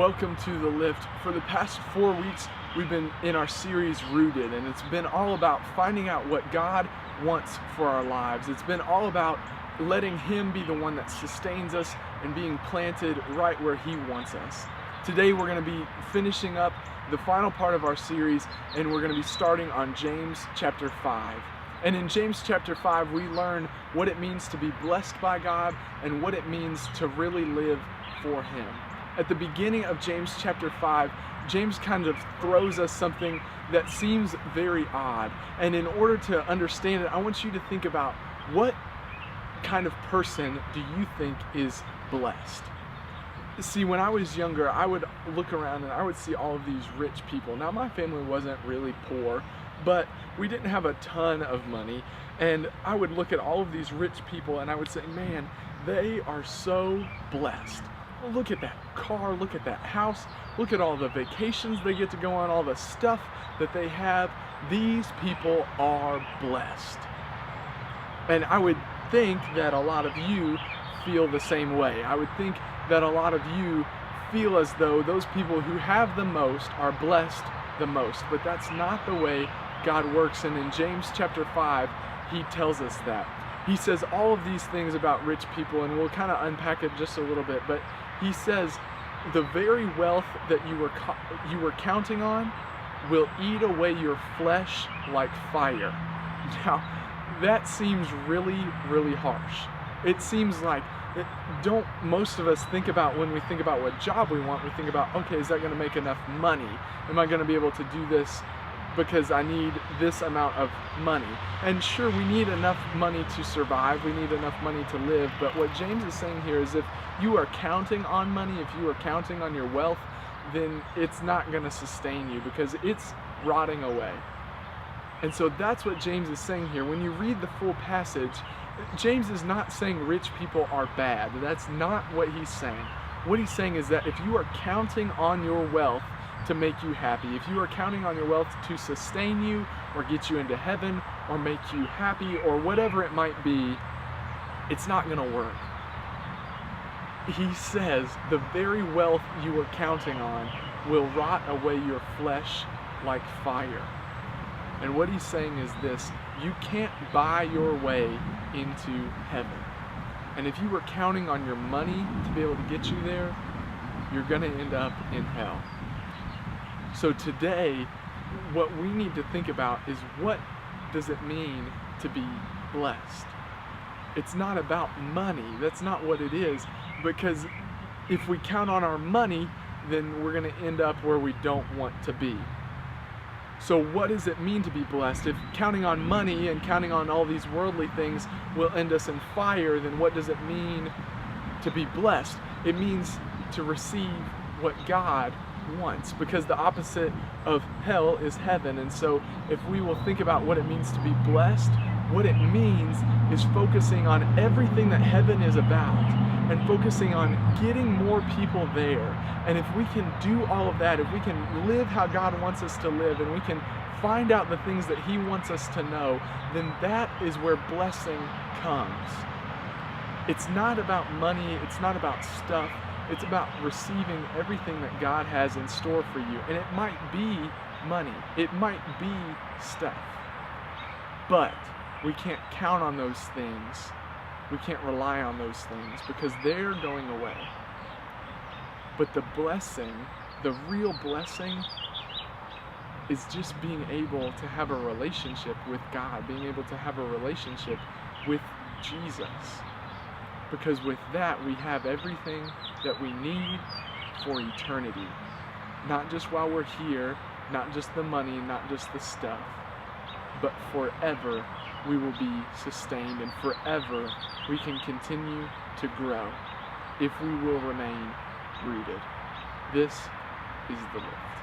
Welcome to The Lift. For the past 4 weeks, we've been in our series Rooted, and it's been all about finding out what God wants for our lives. It's been all about letting Him be the one that sustains us and being planted right where He wants us. Today we're going to be finishing up the final part of our series, and we're going to be starting on James chapter 5. And in James chapter 5, we learn what it means to be blessed by God and what it means to really live for Him. At the beginning of James chapter 5, James kind of throws us something that seems very odd. And in order to understand it, I want you to think about what kind of person do you think is blessed? See, when I was younger, I would look around and I would see all of these rich people. Now, my family wasn't really poor, but we didn't have a ton of money. And I would look at all of these rich people and I would say, man, they are so blessed. Look at that car, look at that house, look at all the vacations they get to go on, all the stuff that they have. These people are blessed. And I would think that a lot of you feel the same way. I would think that a lot of you feel as though those people who have the most are blessed the most. But that's not the way God works. And in James chapter 5, he tells us that. He says all of these things about rich people, and we'll kind of unpack it just a little bit, but he says the very wealth that you were counting on will eat away your flesh like fire. Now, that seems really, really harsh. It seems like, don't most of us think about, when we think about what job we want, we think about, okay, is that going to make enough money? Am I going to be able to do this because I need this amount of money? And sure, we need enough money to survive, we need enough money to live, but what James is saying here is if you are counting on money, if you are counting on your wealth, then it's not going to sustain you because it's rotting away. And so that's what James is saying here. When you read the full passage, James is not saying rich people are bad. That's not what he's saying. What he's saying is that if you are counting on your wealth to make you happy, if you are counting on your wealth to sustain you or get you into heaven or make you happy or whatever it might be, it's not going to work. He says the very wealth you are counting on will rot away your flesh like fire. And what he's saying is this: you can't buy your way into heaven. And if you were counting on your money to be able to get you there, you're going to end up in hell. So today, what we need to think about is, what does it mean to be blessed? It's not about money. That's not what it is. Because if we count on our money, then we're going to end up where we don't want to be. So what does it mean to be blessed? If counting on money and counting on all these worldly things will end us in fire, then what does it mean to be blessed? It means to receive what God wants, because the opposite of hell is heaven. And so if we will think about what it means to be blessed, what it means is focusing on everything that heaven is about and focusing on getting more people there. And if we can do all of that, if we can live how God wants us to live, and we can find out the things that He wants us to know, then that is where blessing comes. It's not about money, it's not about stuff, it's about receiving everything that God has in store for you. And it might be money, it might be stuff, but we can't count on those things. We can't rely on those things because they're going away. But the blessing, the real blessing, is just being able to have a relationship with God, being able to have a relationship with Jesus. Because with that, we have everything that we need for eternity. Not just while we're here, not just the money, not just the stuff, but forever we will be sustained, and forever we can continue to grow if we will remain rooted. This is The Lift.